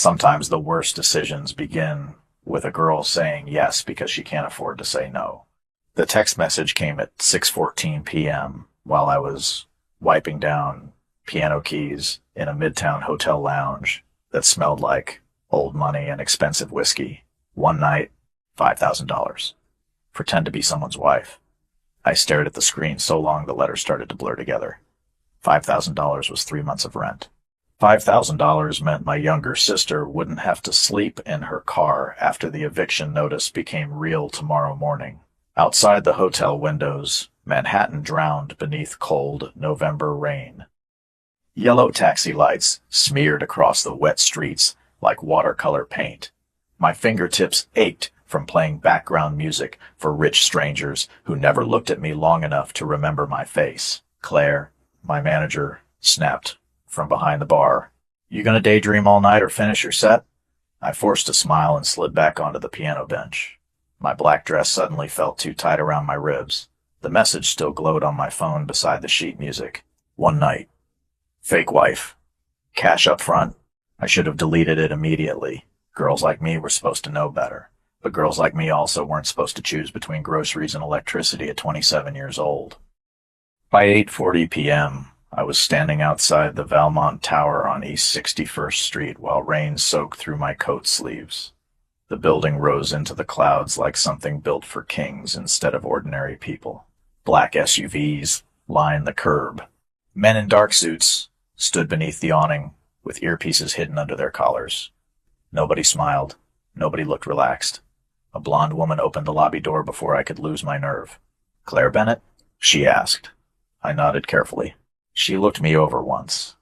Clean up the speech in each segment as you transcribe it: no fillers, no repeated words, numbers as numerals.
Sometimes the worst decisions begin with a girl saying yes because she can't afford to say no. The text message came at 6:14 p.m. while I was wiping down piano keys in a midtown hotel lounge that smelled like old money and expensive whiskey. One night, $5,000. Pretend to be someone's wife. I stared at the screen so long the letters started to blur together. $5,000 was 3 months of rent. $5,000 meant my younger sister wouldn't have to sleep in her car after the eviction notice became real tomorrow morning. Outside the hotel windows, Manhattan drowned beneath cold November rain. Yellow taxi lights smeared across the wet streets like watercolor paint. My fingertips ached from playing background music for rich strangers who never looked at me long enough to remember my face. Claire, my manager, snapped from behind the bar. "You gonna daydream all night or finish your set?" I forced a smile and slid back onto the piano bench. My black dress suddenly felt too tight around my ribs. The message still glowed on my phone beside the sheet music. One night. Fake wife. Cash up front. I should have deleted it immediately. Girls like me were supposed to know better. But girls like me also weren't supposed to choose between groceries and electricity at 27 years old. By 8:40 p.m., I was standing outside the Valmont Tower on East 61st Street while rain soaked through my coat sleeves. The building rose into the clouds like something built for kings instead of ordinary people. Black SUVs lined the curb. Men in dark suits stood beneath the awning with earpieces hidden under their collars. Nobody smiled. Nobody looked relaxed. A blonde woman opened the lobby door before I could lose my nerve. "Claire Bennett?" she asked. I nodded carefully. She looked me over once,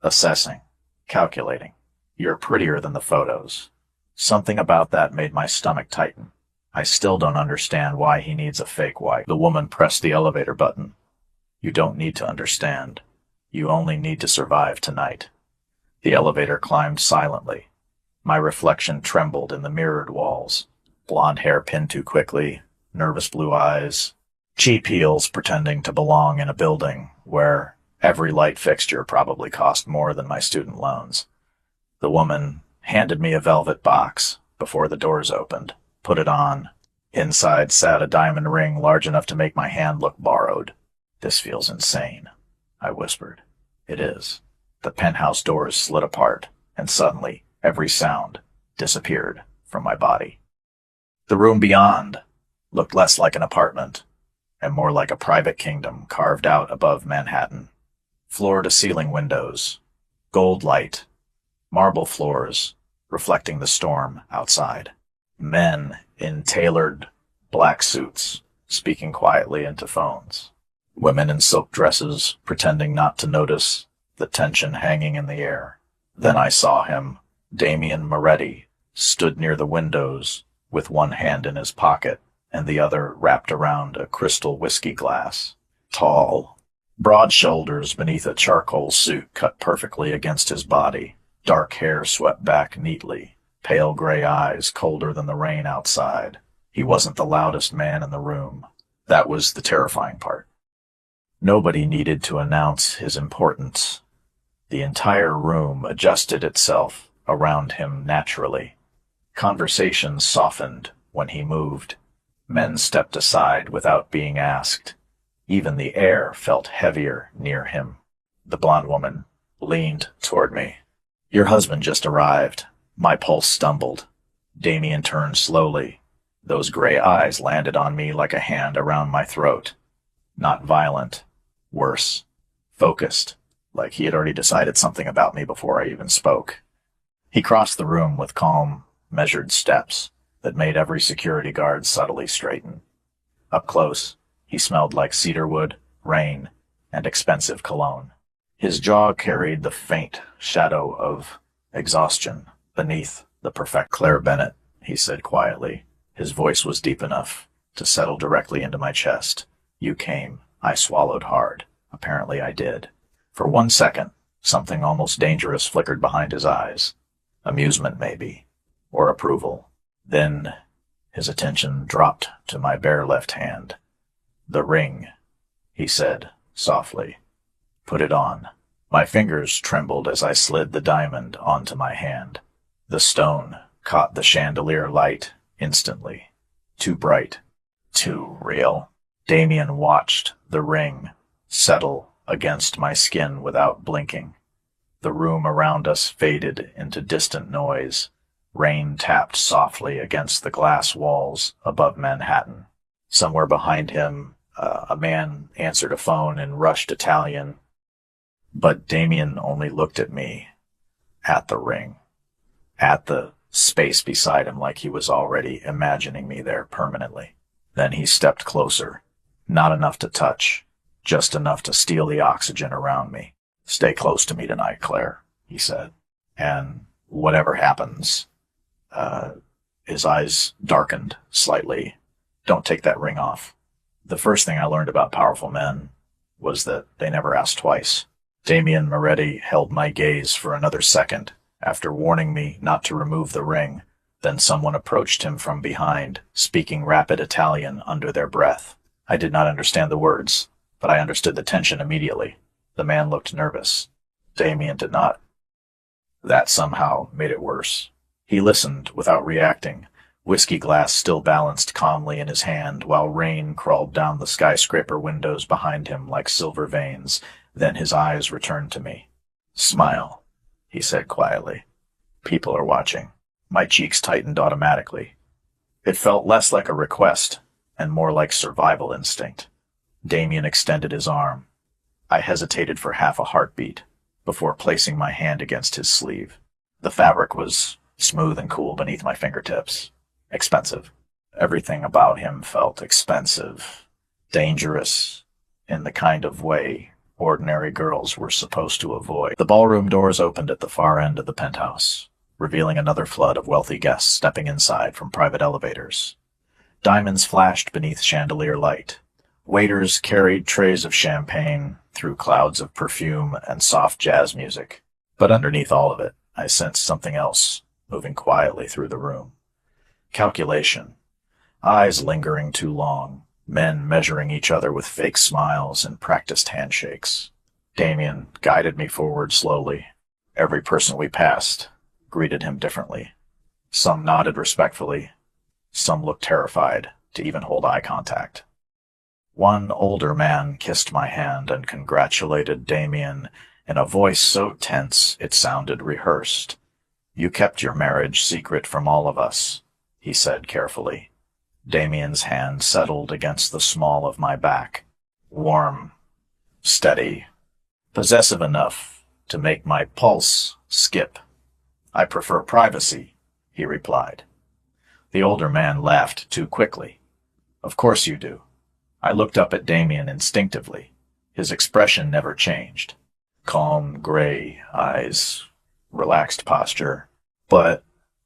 assessing, calculating. "You're prettier than the photos." Something about that made my stomach tighten. I still don't understand why he needs a fake wife. The woman pressed the elevator button. "You don't need to understand. You only need to survive tonight." The elevator climbed silently. My reflection trembled in the mirrored walls. Blonde hair pinned too quickly, nervous blue eyes, cheap heels pretending to belong in a building where every light fixture probably cost more than my student loans. The woman handed me a velvet box before the doors opened, put it on. Inside sat a diamond ring large enough to make my hand look borrowed. "This feels insane," I whispered. "It is." The penthouse doors slid apart, and suddenly every sound disappeared from my body. The room beyond looked less like an apartment and more like a private kingdom carved out above Manhattan. Floor-to-ceiling windows, gold light, marble floors reflecting the storm outside. Men in tailored black suits speaking quietly into phones. Women in silk dresses pretending not to notice the tension hanging in the air. Then I saw him. Damien Moretti stood near the windows with one hand in his pocket and the other wrapped around a crystal whiskey glass. Tall, broad shoulders beneath a charcoal suit cut perfectly against his body. Dark hair swept back neatly. Pale gray eyes colder than the rain outside. He wasn't the loudest man in the room. That was the terrifying part. Nobody needed to announce his importance. The entire room adjusted itself around him naturally. Conversation softened when he moved. Men stepped aside without being asked. Even the air felt heavier near him. The blonde woman leaned toward me. "Your husband just arrived." My pulse stumbled. Damien turned slowly. Those gray eyes landed on me like a hand around my throat. Not violent. Worse. Focused. Like he had already decided something about me before I even spoke. He crossed the room with calm, measured steps that made every security guard subtly straighten. Up close, he smelled like cedarwood, rain, and expensive cologne. His jaw carried the faint shadow of exhaustion beneath the perfect. "Claire Bennett," he said quietly. His voice was deep enough to settle directly into my chest. "You came." I swallowed hard. Apparently I did. For 1 second, something almost dangerous flickered behind his eyes. Amusement, maybe. Or approval. Then his attention dropped to my bare left hand. "The ring," he said softly. "Put it on." My fingers trembled as I slid the diamond onto my hand. The stone caught the chandelier light instantly. Too bright. Too real. Damien watched the ring settle against my skin without blinking. The room around us faded into distant noise. Rain tapped softly against the glass walls above Manhattan. Somewhere behind him, a man answered a phone in rushed Italian, but Damien only looked at me, at the ring, at the space beside him like he was already imagining me there permanently. Then he stepped closer, not enough to touch, just enough to steal the oxygen around me. "Stay close to me tonight, Claire," he said, "and whatever happens," his eyes darkened slightly, "don't take that ring off." The first thing I learned about powerful men was that they never ask twice. Damien Moretti held my gaze for another second after warning me not to remove the ring. Then someone approached him from behind, speaking rapid Italian under their breath. I did not understand the words, but I understood the tension immediately. The man looked nervous. Damien did not. That somehow made it worse. He listened without reacting, whiskey glass still balanced calmly in his hand, while rain crawled down the skyscraper windows behind him like silver veins. Then his eyes returned to me. "Smile," he said quietly. "People are watching." My cheeks tightened automatically. It felt less like a request and more like survival instinct. Damien extended his arm. I hesitated for half a heartbeat before placing my hand against his sleeve. The fabric was smooth and cool beneath my fingertips. Expensive. Everything about him felt expensive, dangerous, in the kind of way ordinary girls were supposed to avoid. The ballroom doors opened at the far end of the penthouse, revealing another flood of wealthy guests stepping inside from private elevators. Diamonds flashed beneath chandelier light. Waiters carried trays of champagne through clouds of perfume and soft jazz music. But underneath all of it, I sensed something else moving quietly through the room. Calculation. Eyes lingering too long. Men measuring each other with fake smiles and practiced handshakes. Damien guided me forward slowly. Every person we passed greeted him differently. Some nodded respectfully. Some looked terrified to even hold eye contact. One older man kissed my hand and congratulated Damien in a voice so tense it sounded rehearsed. "You kept your marriage secret from all of us," he said carefully. Damien's hand settled against the small of my back. Warm, steady, possessive enough to make my pulse skip. "I prefer privacy," he replied. The older man laughed too quickly. "Of course you do." I looked up at Damien instinctively. His expression never changed. Calm, gray eyes, relaxed posture. But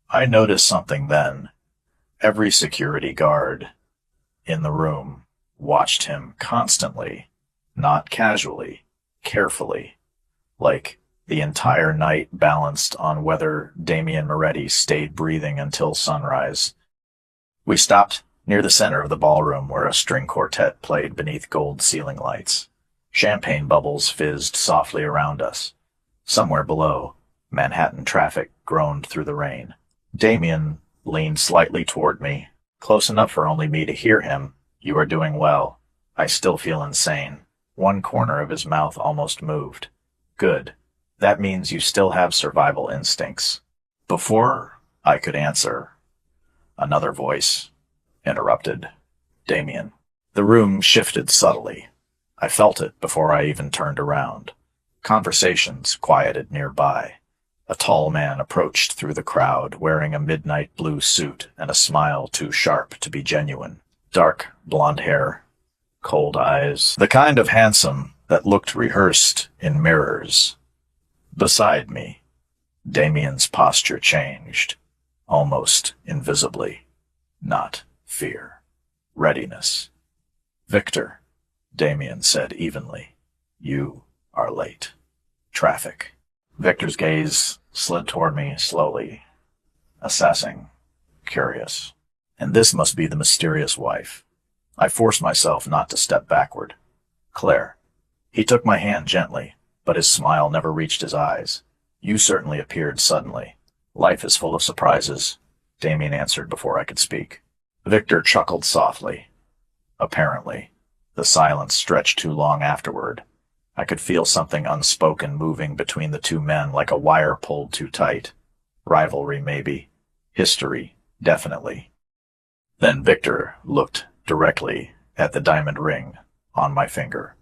I noticed something then. Every security guard in the room watched him constantly, not casually, carefully, like the entire night balanced on whether Damien Moretti stayed breathing until sunrise. We stopped near the center of the ballroom where a string quartet played beneath gold ceiling lights. Champagne bubbles fizzed softly around us. Somewhere below, Manhattan traffic groaned through the rain. Damien leaned slightly toward me, close enough for only me to hear him. "You are doing well. I still feel insane." One corner of his mouth almost moved. "Good. That means you still have survival instincts." Before I could answer, another voice interrupted. "Damien." The room shifted subtly. I felt it before I even turned around. Conversations quieted nearby. A tall man approached through the crowd, wearing a midnight blue suit and a smile too sharp to be genuine. Dark blonde hair, cold eyes, the kind of handsome that looked rehearsed in mirrors. Beside me, Damien's posture changed, almost invisibly. Not fear. Readiness. "Victor," Damien said evenly, "you are late. Traffic." Victor's gaze slid toward me slowly, assessing, curious. And this must be the mysterious wife. I forced myself not to step backward. "Claire." He took my hand gently, but his smile never reached his eyes. "You certainly appeared suddenly. Life is full of surprises, Damien answered before I could speak. Victor chuckled softly. Apparently, the silence stretched too long afterward. I could feel something unspoken moving between the two men like a wire pulled too tight. Rivalry, maybe. History, definitely. Then Victor looked directly at the diamond ring on my finger.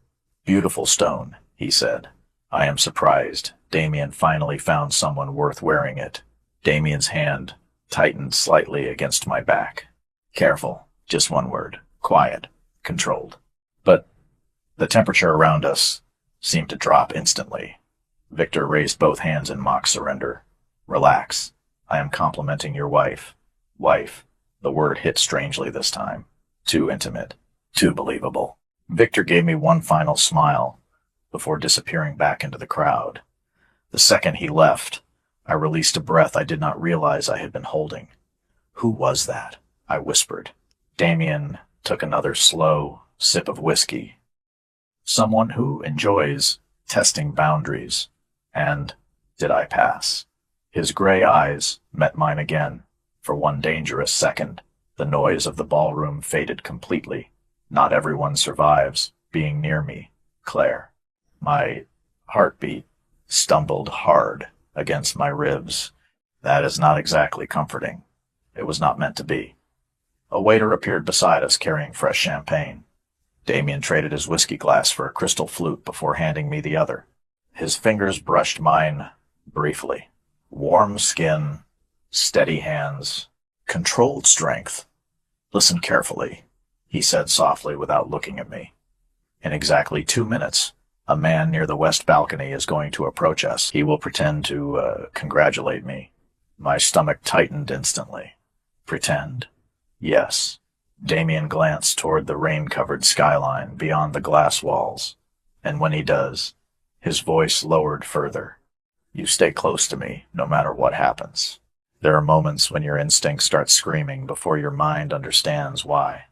Beautiful stone, he said. I am surprised. Damien finally found someone worth wearing it. Damien's hand tightened slightly against my back. Careful, just one word. Quiet, controlled. But the temperature around us seemed to drop instantly. Victor raised both hands in mock surrender. Relax. I am complimenting your wife. Wife. The word hit strangely this time. Too intimate. Too believable. Victor gave me one final smile before disappearing back into the crowd. The second he left, I released a breath I did not realize I had been holding. Who was that? I whispered. Damien took another slow sip of whiskey. Someone who enjoys testing boundaries. And did I pass? His gray eyes met mine again. For one dangerous second, the noise of the ballroom faded completely. Not everyone survives being near me, Claire. My heartbeat stumbled hard against my ribs. That is not exactly comforting. It was not meant to be. A waiter appeared beside us carrying fresh champagne. Damien traded his whiskey glass for a crystal flute before handing me the other. His fingers brushed mine briefly. Warm skin, steady hands, controlled strength. Listen carefully, he said softly without looking at me. In exactly 2 minutes, a man near the west balcony is going to approach us. He will pretend to congratulate me. My stomach tightened instantly. Pretend? Yes. Damien glanced toward the rain-covered skyline beyond the glass walls, and when he does, his voice lowered further. You stay close to me, no matter what happens. There are moments when your instinct starts screaming before your mind understands why.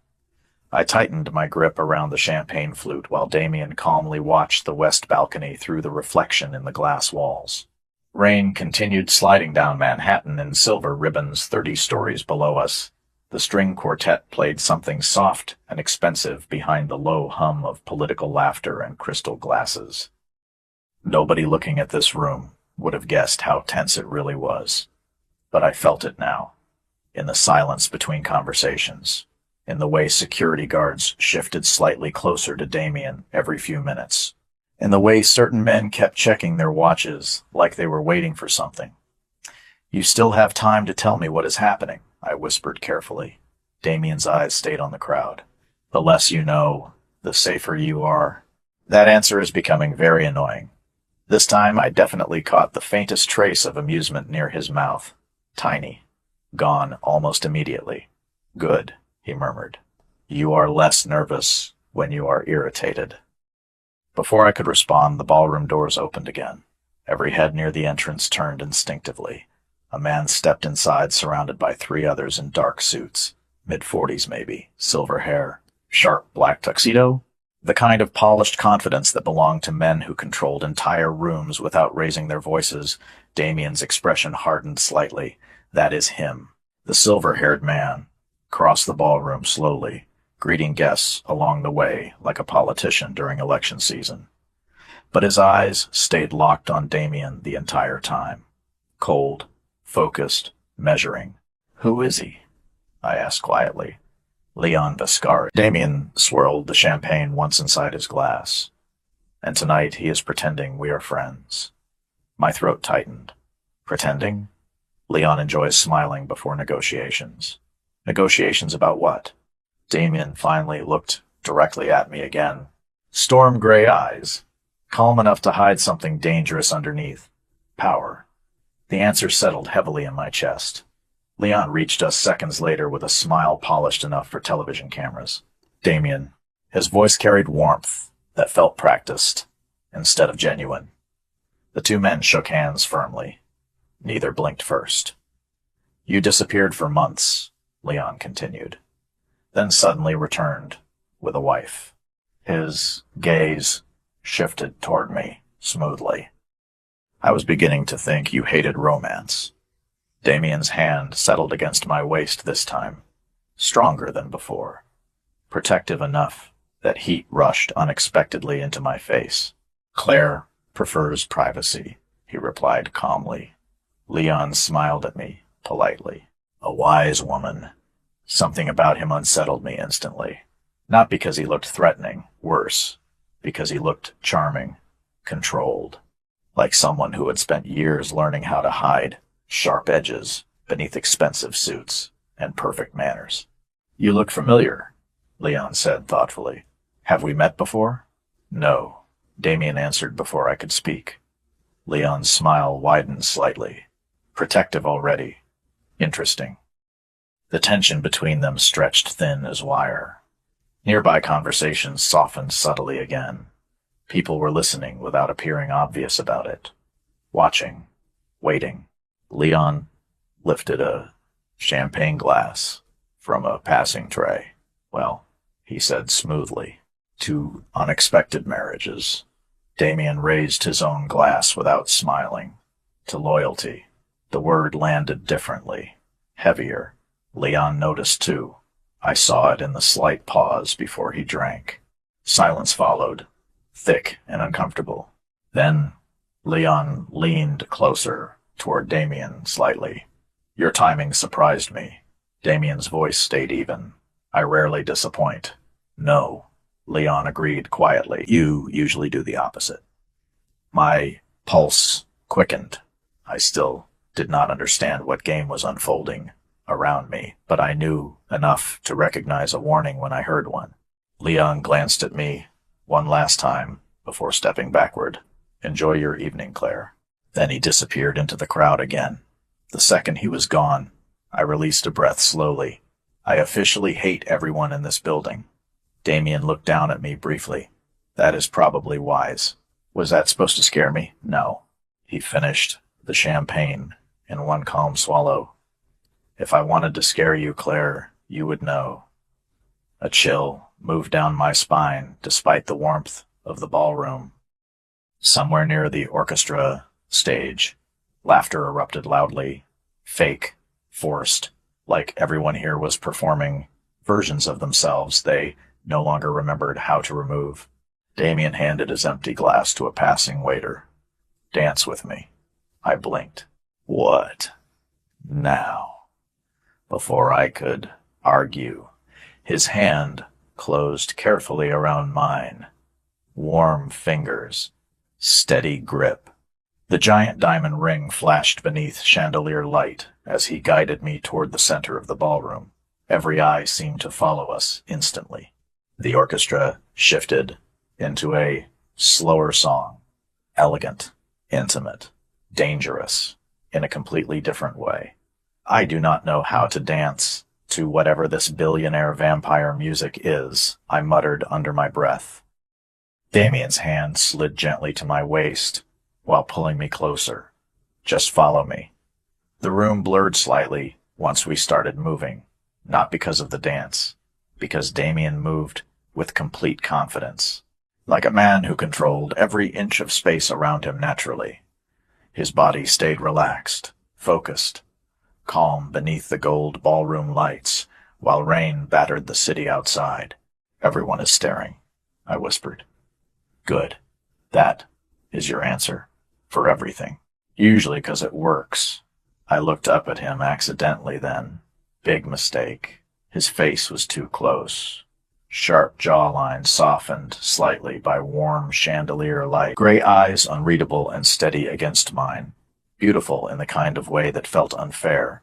I tightened my grip around the champagne flute while Damien calmly watched the west balcony through the reflection in the glass walls. Rain continued sliding down Manhattan in silver ribbons 30 stories below us. The string quartet played something soft and expensive behind the low hum of political laughter and crystal glasses. Nobody looking at this room would have guessed how tense it really was. But I felt it now, in the silence between conversations, in the way security guards shifted slightly closer to Damien every few minutes, in the way certain men kept checking their watches like they were waiting for something. You still have time to tell me what is happening, I whispered carefully. Damien's eyes stayed on the crowd. The less you know, the safer you are. That answer is becoming very annoying. This time I definitely caught the faintest trace of amusement near his mouth. Tiny. Gone almost immediately. Good, he murmured. You are less nervous when you are irritated. Before I could respond, the ballroom doors opened again. Every head near the entrance turned instinctively. A man stepped inside, surrounded by 3 others in dark suits. Mid-40s maybe, silver hair, sharp black tuxedo. The kind of polished confidence that belonged to men who controlled entire rooms without raising their voices. Damien's expression hardened slightly. That is him. The silver-haired man crossed the ballroom slowly, greeting guests along the way like a politician during election season. But his eyes stayed locked on Damien the entire time. Cold, focused, measuring. Who is he? I asked quietly. Leon Viscari. Damien swirled the champagne once inside his glass. And tonight he is pretending we are friends. My throat tightened. Pretending? Leon enjoys smiling before negotiations. Negotiations about what? Damien finally looked directly at me again. Storm gray eyes. Calm enough to hide something dangerous underneath. Power. The answer settled heavily in my chest. Leon reached us seconds later with a smile polished enough for television cameras. Damien. His voice carried warmth that felt practiced instead of genuine. The 2 men shook hands firmly. Neither blinked first. You disappeared for months, Leon continued, then suddenly returned with a wife. His gaze shifted toward me smoothly. I was beginning to think you hated romance. Damien's hand settled against my waist this time, stronger than before, protective enough that heat rushed unexpectedly into my face. Claire prefers privacy, he replied calmly. Leon smiled at me, politely. A wise woman. Something about him unsettled me instantly. Not because he looked threatening, worse, because he looked charming, controlled, like someone who had spent years learning how to hide sharp edges beneath expensive suits and perfect manners. You look familiar, Leon said thoughtfully. Have we met before? No, Damien answered before I could speak. Leon's smile widened slightly. Protective already. Interesting. The tension between them stretched thin as wire. Nearby conversations softened subtly again. People were listening without appearing obvious about it. Watching. Waiting. Leon lifted a champagne glass from a passing tray. Well, he said smoothly, to unexpected marriages. Damien raised his own glass without smiling. To loyalty. The word landed differently, heavier. Leon noticed too. I saw it in the slight pause before he drank. Silence followed, thick and uncomfortable. Then Leon leaned closer toward Damien slightly. Your timing surprised me. Damien's voice stayed even. I rarely disappoint. No, Leon agreed quietly. You usually do the opposite. My pulse quickened. I still did not understand what game was unfolding around me, but I knew enough to recognize a warning when I heard one. Leon glanced at me one last time before stepping backward. Enjoy your evening, Claire. Then he disappeared into the crowd again. The second he was gone, I released a breath slowly. I officially hate everyone in this building. Damien looked down at me briefly. That is probably wise. Was that supposed to scare me? No. He finished the champagne in one calm swallow. If I wanted to scare you, Claire, you would know. A chill moved down my spine despite the warmth of the ballroom. Somewhere near the orchestra stage, laughter erupted loudly, fake, forced, like everyone here was performing versions of themselves they no longer remembered how to remove. Damien handed his empty glass to a passing waiter. Dance with me. I blinked. What? Now? Before I could argue, his hand closed carefully around mine. Warm fingers. Steady grip. The giant diamond ring flashed beneath chandelier light as he guided me toward the center of the ballroom. Every eye seemed to follow us instantly. The orchestra shifted into a slower song. Elegant, intimate, dangerous, in a completely different way. I do not know how to dance to whatever this billionaire vampire music is, I muttered under my breath. Damien's hand slid gently to my waist while pulling me closer. Just follow me. The room blurred slightly once we started moving, not because of the dance, because Damien moved with complete confidence, like a man who controlled every inch of space around him naturally. His body stayed relaxed, focused, calm beneath the gold ballroom lights, while rain battered the city outside. Everyone is staring, I whispered. Good. That is your answer for everything. Usually 'cause it works. I looked up at him accidentally then. Big mistake. His face was too close. Sharp jawline softened slightly by warm chandelier light. Gray eyes unreadable and steady against mine. Beautiful in the kind of way that felt unfair.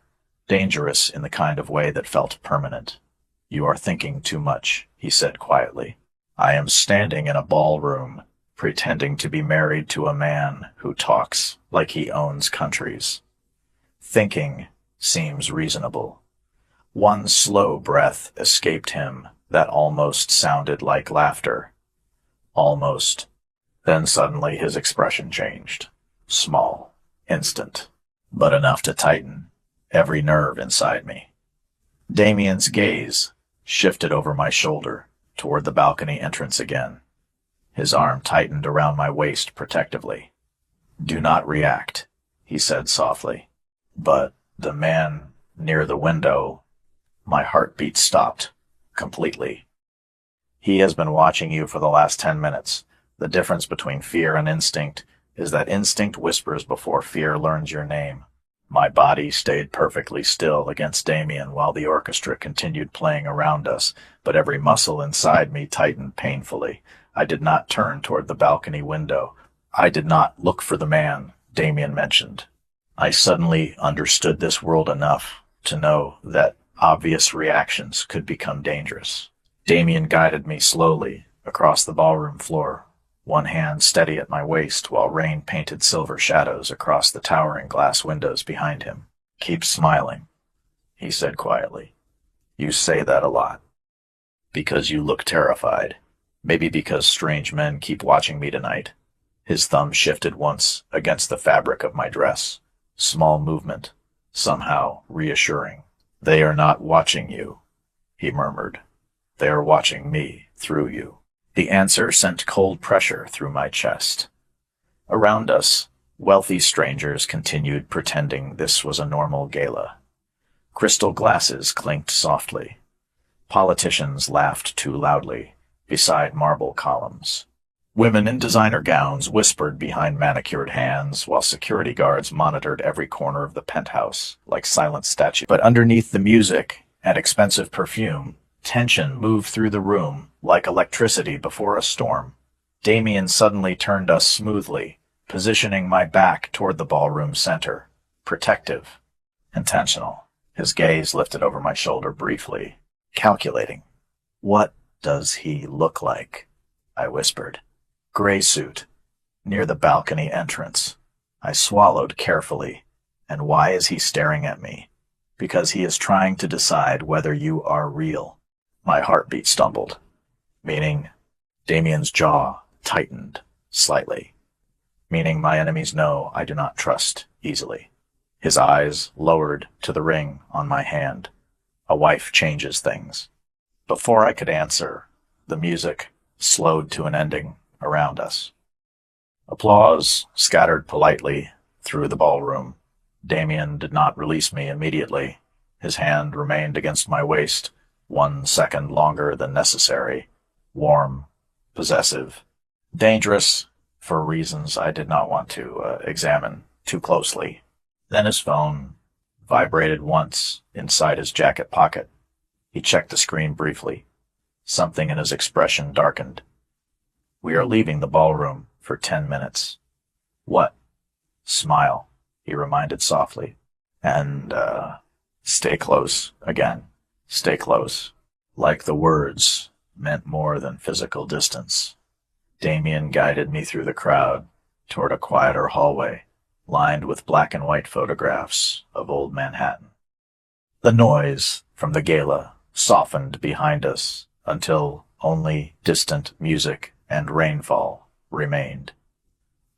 Dangerous in the kind of way that felt permanent. You are thinking too much, he said quietly. I am standing in a ballroom, pretending to be married to a man who talks like he owns countries. Thinking seems reasonable. One slow breath escaped him that almost sounded like laughter. Almost. Then suddenly his expression changed. Small, instant, but enough to tighten every nerve inside me. Damien's gaze shifted over my shoulder toward the balcony entrance again. His arm tightened around my waist protectively. Do not react, he said softly. But The man near the window, my heartbeat stopped completely. He has been watching you for the last 10 minutes. The difference between fear and instinct is that instinct whispers before fear learns your name. My body stayed perfectly still against Damien while the orchestra continued playing around us, but every muscle inside me tightened painfully. I did not turn toward the balcony window. I did not look for the man Damien mentioned. I suddenly understood this world enough to know that obvious reactions could become dangerous. Damien guided me slowly across the ballroom floor, one hand steady at my waist while rain painted silver shadows across the towering glass windows behind him. "Keep smiling," he said quietly. "You say that a lot. Because you look terrified. Maybe because strange men keep watching me tonight." His thumb shifted once against the fabric of my dress. Small movement, somehow reassuring. "They are not watching you," he murmured. "They are watching me through you." The answer sent cold pressure through my chest. Around us, wealthy strangers continued pretending this was a normal gala. Crystal glasses clinked softly. Politicians laughed too loudly beside marble columns. Women in designer gowns whispered behind manicured hands while security guards monitored every corner of the penthouse like silent statues. But underneath the music and expensive perfume, tension moved through the room like electricity before a storm. Damien suddenly turned us smoothly, positioning my back toward the ballroom center. Protective. Intentional. His gaze lifted over my shoulder briefly. Calculating. "What does he look like?" I whispered. "Gray suit. Near the balcony entrance." I swallowed carefully. "And why is he staring at me?" "Because he is trying to decide whether you are real." My heartbeat stumbled. "Meaning?" Damien's jaw tightened slightly. "Meaning my enemies know I do not trust easily." His eyes lowered to the ring on my hand. A wife changes things. Before I could answer, the music slowed to an ending around us. Applause scattered politely through the ballroom. Damien did not release me immediately. His hand remained against my waist 1 second longer than necessary. Warm, possessive, dangerous for reasons I did not want to examine too closely. Then his phone vibrated once inside his jacket pocket. He checked the screen briefly. Something in his expression darkened. "We are leaving the ballroom for 10 minutes. "What?" "Smile," he reminded softly. "And, stay close again. Stay close." Like the words meant more than physical distance. Damien guided me through the crowd toward a quieter hallway, lined with black and white photographs of old Manhattan. The noise from the gala softened behind us until only distant music and rainfall remained.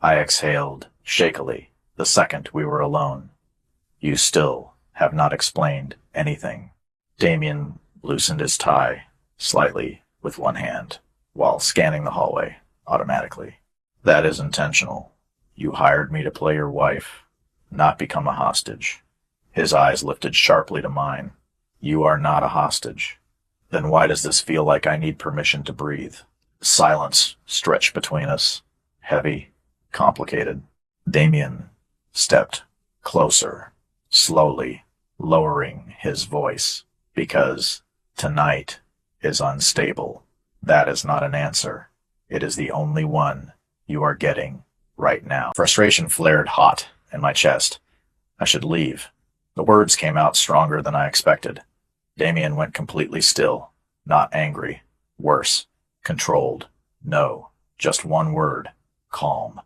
I exhaled shakily the second we were alone. "You still have not explained anything." Damien loosened his tie slightly with one hand while scanning the hallway automatically. "That is intentional. You hired me to play your wife, not become a hostage." His eyes lifted sharply to mine. "You are not a hostage. Then why does this feel like I need permission to breathe?" Silence stretched between us, heavy, complicated. Damien stepped closer, slowly lowering his voice. "Because tonight is unstable. That is not an answer. It is the only one you are getting right now." Frustration flared hot in my chest. I should leave. The words came out stronger than I expected. Damien went completely still, not angry, worse, controlled. No, just one word, calm.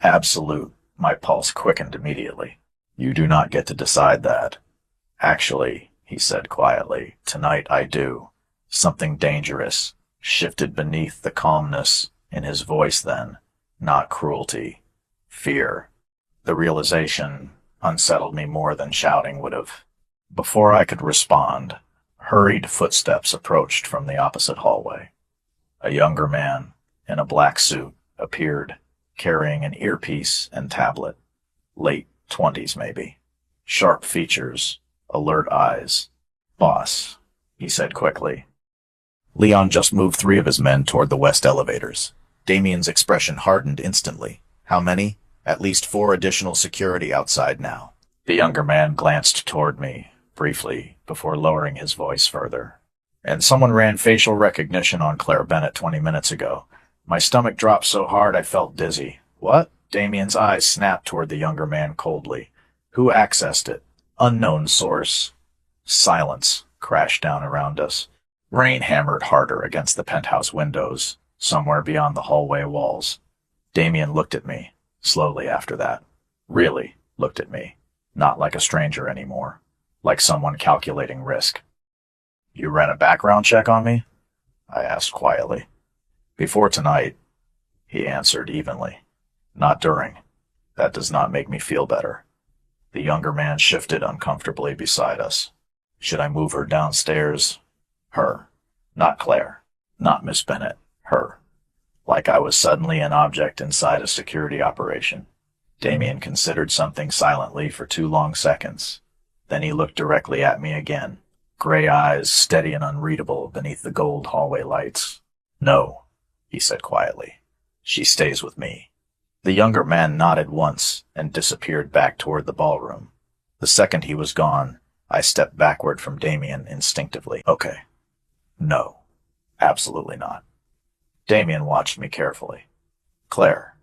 Absolute. My pulse quickened immediately. "You do not get to decide that." "Actually," he said quietly, "tonight I do." Something dangerous shifted beneath the calmness in his voice then. Not cruelty. Fear. The realization unsettled me more than shouting would have. Before I could respond, hurried footsteps approached from the opposite hallway. A younger man in a black suit appeared, carrying an earpiece and tablet. Late 20s, maybe. Sharp features, alert eyes. Boss, he said quickly. Leon just moved 3 of his men toward the west elevators. Damien's expression hardened instantly. How many? At least 4 additional security outside now. The younger man glanced toward me, briefly, before lowering his voice further. And someone ran facial recognition on Claire Bennett 20 minutes ago. My stomach dropped so hard I felt dizzy. What? Damien's eyes snapped toward the younger man coldly. Who accessed it? Unknown source. Silence crashed down around us. Rain hammered harder against the penthouse windows, somewhere beyond the hallway walls. Damien looked at me, slowly after that. Really looked at me. Not like a stranger anymore. Like someone calculating risk. You ran a background check on me? I asked quietly. Before tonight, he answered evenly. Not during. That does not make me feel better. The younger man shifted uncomfortably beside us. Should I move her downstairs? Her. Not Claire. Not Miss Bennett. Her. Like I was suddenly an object inside a security operation. Damien considered something silently for 2 long seconds. Then he looked directly at me again, gray eyes steady and unreadable beneath the gold hallway lights. No, he said quietly. She stays with me. The younger man nodded once and disappeared back toward the ballroom. The second he was gone, I stepped backward from Damien instinctively. Okay. No. Absolutely not. Damien watched me carefully. Claire,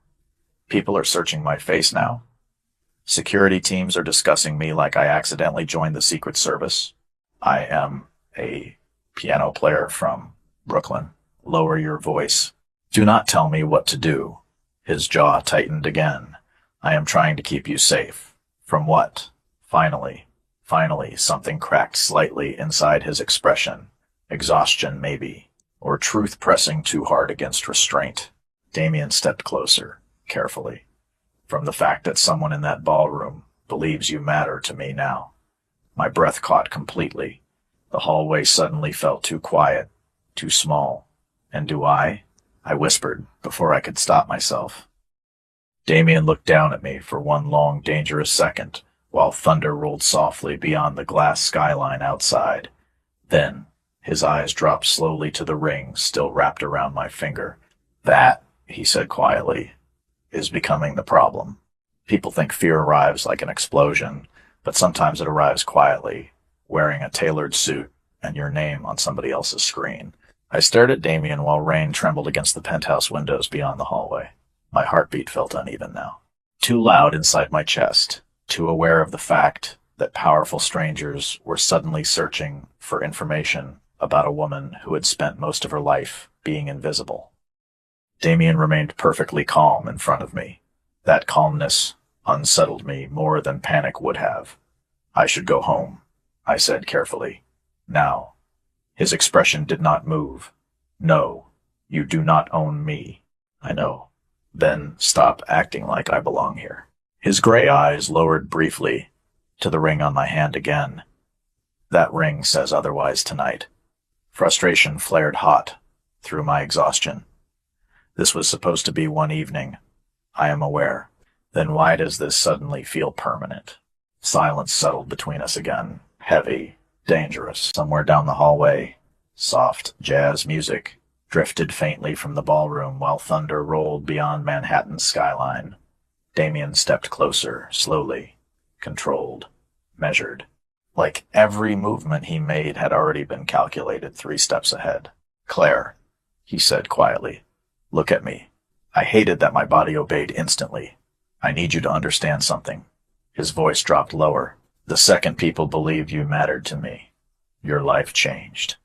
people are searching my face now. Security teams are discussing me like I accidentally joined the Secret Service. I am a piano player from Brooklyn. Lower your voice. Do not tell me what to do. His jaw tightened again. I am trying to keep you safe. From what? Finally, something cracked slightly inside his expression. Exhaustion, maybe. Or truth pressing too hard against restraint. Damien stepped closer, carefully. From the fact that someone in that ballroom believes you matter to me now. My breath caught completely. The hallway suddenly felt too quiet, too small. And do I whispered before I could stop myself. Damien looked down at me for one long, dangerous second, while thunder rolled softly beyond the glass skyline outside. Then, his eyes dropped slowly to the ring still wrapped around my finger. That, he said quietly, is becoming the problem. People think fear arrives like an explosion, but sometimes it arrives quietly, wearing a tailored suit and your name on somebody else's screen. I stared at Damien while rain trembled against the penthouse windows beyond the hallway. My heartbeat felt uneven now. Too loud inside my chest, too aware of the fact that powerful strangers were suddenly searching for information about a woman who had spent most of her life being invisible. Damien remained perfectly calm in front of me. That calmness unsettled me more than panic would have. I should go home, I said carefully. Now. His expression did not move. No, you do not own me. I know. Then stop acting like I belong here. His gray eyes lowered briefly to the ring on my hand again. That ring says otherwise tonight. Frustration flared hot through my exhaustion. This was supposed to be one evening. I am aware. Then why does this suddenly feel permanent? Silence settled between us again, heavy, dangerous. Somewhere down the hallway, soft jazz music drifted faintly from the ballroom while thunder rolled beyond Manhattan's skyline. Damien stepped closer, slowly, controlled, measured. Like every movement he made had already been calculated 3 steps ahead. Claire, he said quietly, look at me. I hated that my body obeyed instantly. I need you to understand something. His voice dropped lower. The second people believed you mattered to me, your life changed.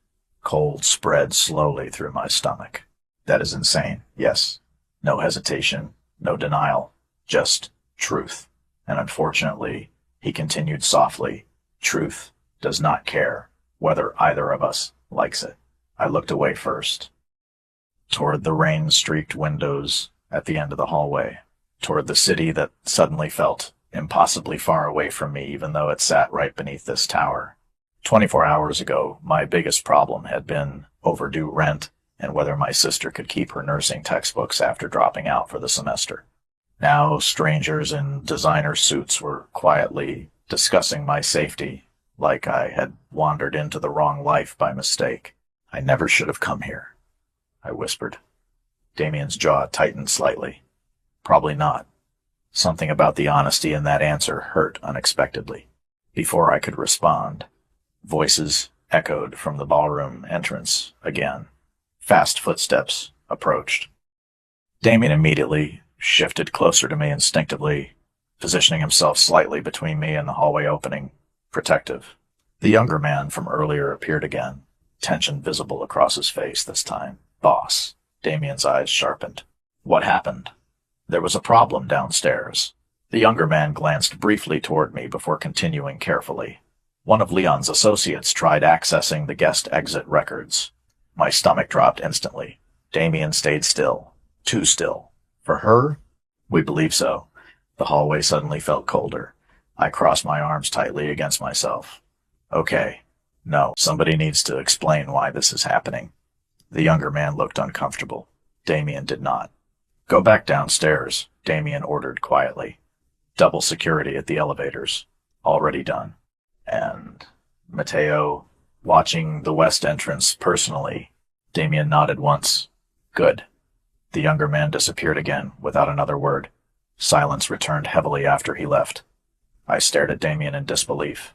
Cold spread slowly through my stomach. That is insane, yes. No hesitation, no denial, just truth. And unfortunately, he continued softly, truth does not care whether either of us likes it. I looked away first, toward the rain-streaked windows at the end of the hallway, toward the city that suddenly felt impossibly far away from me even though it sat right beneath this tower. 24 hours ago, my biggest problem had been overdue rent and whether my sister could keep her nursing textbooks after dropping out for the semester. Now, strangers in designer suits were quietly discussing my safety like I had wandered into the wrong life by mistake. I never should have come here, I whispered. Damien's jaw tightened slightly. Probably not. Something about the honesty in that answer hurt unexpectedly. Before I could respond, voices echoed from the ballroom entrance again. Fast footsteps approached. Damien immediately shifted closer to me instinctively, positioning himself slightly between me and the hallway opening, protective. The younger man from earlier appeared again, tension visible across his face this time. Boss. Damien's eyes sharpened. What happened? There was a problem downstairs. The younger man glanced briefly toward me before continuing carefully. One of Leon's associates tried accessing the guest exit records. My stomach dropped instantly. Damien stayed still. Too still. For her? We believe so. The hallway suddenly felt colder. I crossed my arms tightly against myself. Okay. No, somebody needs to explain why this is happening. The younger man looked uncomfortable. Damien did not. Go back downstairs, Damien ordered quietly. Double security at the elevators. Already done. And Matteo, watching the west entrance personally. Damien nodded once. Good. The younger man disappeared again, without another word. Silence returned heavily after he left. I stared at Damien in disbelief.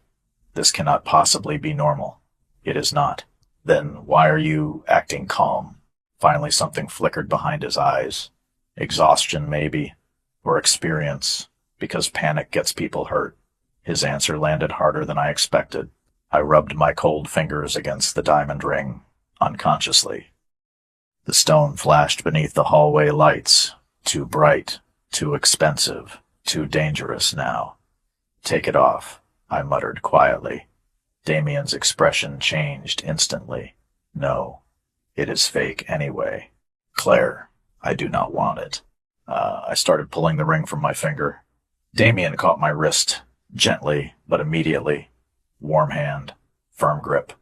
This cannot possibly be normal. It is not. Then why are you acting calm? Finally something flickered behind his eyes. Exhaustion, maybe. Or experience. Because panic gets people hurt. His answer landed harder than I expected. I rubbed my cold fingers against the diamond ring, unconsciously. The stone flashed beneath the hallway lights. Too bright, too expensive, too dangerous now. Take it off, I muttered quietly. Damien's expression changed instantly. No, it is fake anyway. Claire, I do not want it. I started pulling the ring from my finger. Damien caught my wrist, gently, but immediately. Warm hand, firm grip.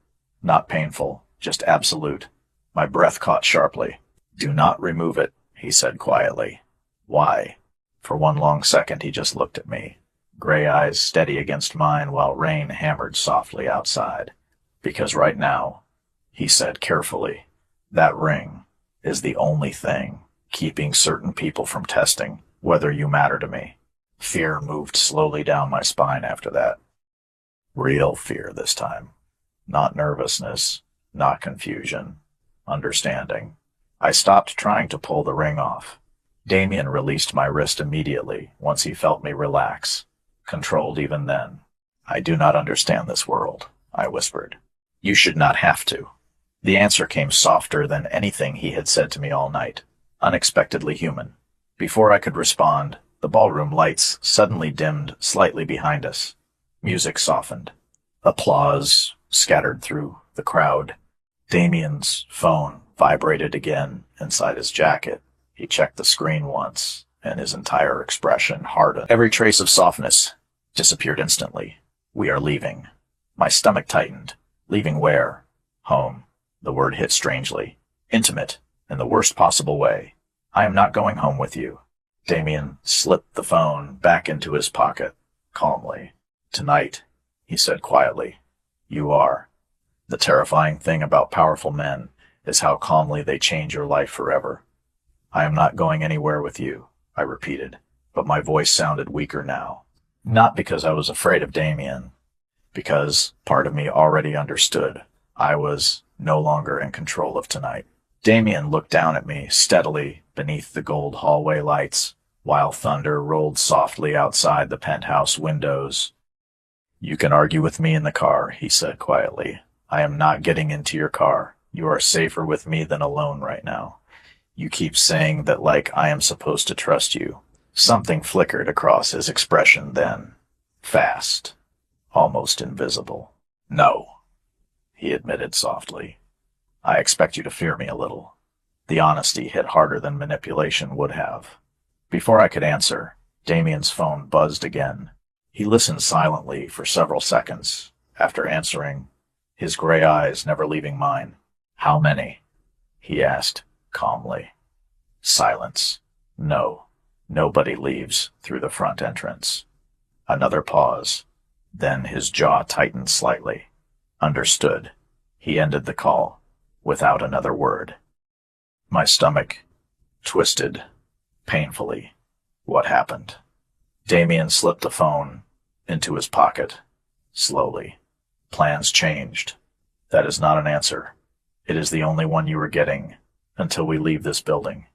Not painful, just absolute. My breath caught sharply. Do not remove it, he said quietly. Why? For one long second he just looked at me, gray eyes steady against mine while rain hammered softly outside. Because right now, he said carefully, that ring is the only thing keeping certain people from testing whether you matter to me. Fear moved slowly down my spine after that. Real fear this time. Not nervousness, not confusion. Understanding. I stopped trying to pull the ring off. Damien released my wrist immediately once he felt me relax, controlled even then. I do not understand this world, I whispered. You should not have to. The answer came softer than anything he had said to me all night, unexpectedly human. Before I could respond, the ballroom lights suddenly dimmed slightly behind us. Music softened. Applause scattered through the crowd. Damien's phone vibrated again inside his jacket. He checked the screen once, and his entire expression hardened. Every trace of softness disappeared instantly. We are leaving. My stomach tightened. Leaving where? Home. The word hit strangely. Intimate, in the worst possible way. I am not going home with you. Damien slipped the phone back into his pocket, calmly. Tonight, he said quietly, you are. The terrifying thing about powerful men is how calmly they change your life forever. I am not going anywhere with you, I repeated, but my voice sounded weaker now. Not because I was afraid of Damien, because part of me already understood I was no longer in control of tonight. Damien looked down at me steadily beneath the gold hallway lights, while thunder rolled softly outside the penthouse windows. You can argue with me in the car, he said quietly. I am not getting into your car. You are safer with me than alone right now. You keep saying that like I am supposed to trust you. Something flickered across his expression then. Fast. Almost invisible. No, he admitted softly. I expect you to fear me a little. The honesty hit harder than manipulation would have. Before I could answer, Damien's phone buzzed again. He listened silently for several seconds. After answering, his gray eyes never leaving mine. How many? He asked, calmly. Silence. No, nobody leaves through the front entrance. Another pause. Then his jaw tightened slightly. Understood. He ended the call, without another word. My stomach twisted, painfully. What happened? Damien slipped the phone into his pocket, slowly. Plans changed. That is not an answer. It is the only one you are getting until we leave this building.